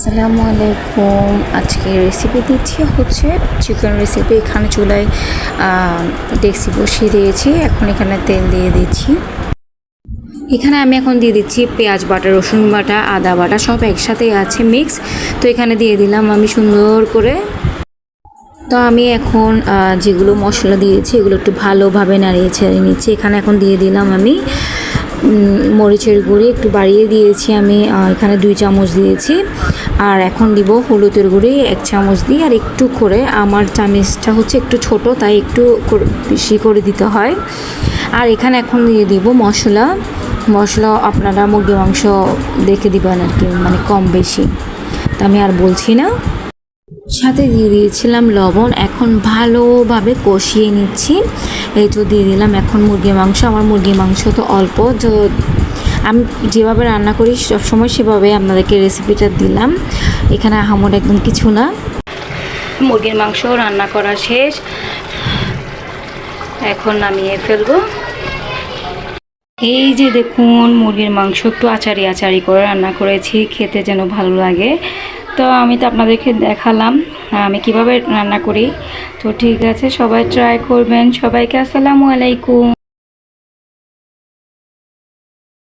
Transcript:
আসসালামু আলাইকুম। আজকে রেসিপি দিচ্ছি হচ্ছে চিকেন রেসিপি। এখানে চুলায় ডেকচি বসিয়ে দিয়েছি। এখন এখানে তেল দিয়ে দিচ্ছি। এখানে আমি এখন দিয়ে দিচ্ছি পেঁয়াজ বাটা, রসুন বাটা, আদা বাটা সব একসাথে আছে মিক্স। তো এখানে দিয়ে দিলাম আমি সুন্দর করে। তো আমি এখন যেগুলো মশলা দিয়েছি এগুলো একটু ভালোভাবে নাড়িয়ে ছেড়ে নিচ্ছি। এখানে এখন দিয়ে দিলাম আমি মরিচের গুঁড়ি একটু বাড়িয়ে দিয়েছি আমি, এখানে 2 চামচ দিয়েছি। আর এখন দিব হলুদের গুঁড়ি 1 চামচ দিয়ে, আর একটু করে আমার চামচটা হচ্ছে একটু ছোট, তাই একটু বেশি করে দিতে হয়। আর এখানে এখন দিয়ে দিব মশলা আপনারা মুরগি মাংস দেখে দিবেন আর কি, মানে কম বেশি, তা আমি আর বলছি না। সাথে দিয়ে দিয়েছিলাম লবণ। এখন ভালোভাবে কষিয়ে নিচ্ছি। এই তো দিয়ে দিলাম এখন মুরগির মাংস। আমার মুরগির মাংস তো অল্প, তো আমি যেভাবে রান্না করি সবসময় সেভাবে আপনাদেরকে রেসিপিটা দিলাম। এখানে আহামর একদম কিছু না। মুরগির মাংস রান্না করা শেষ, এখন নামিয়ে ফেলবো। এই যে দেখুন মুরগির মাংস একটু আচারি করে রান্না করেছি, খেতে যেন ভালো লাগে। তো আমি তো আপনাদেরকে দেখালাম আমি কিভাবে রান্না করি। তো ঠিক আছে, সবাই ট্রাই করবেন। সবাইকে আসসালামু আলাইকুম।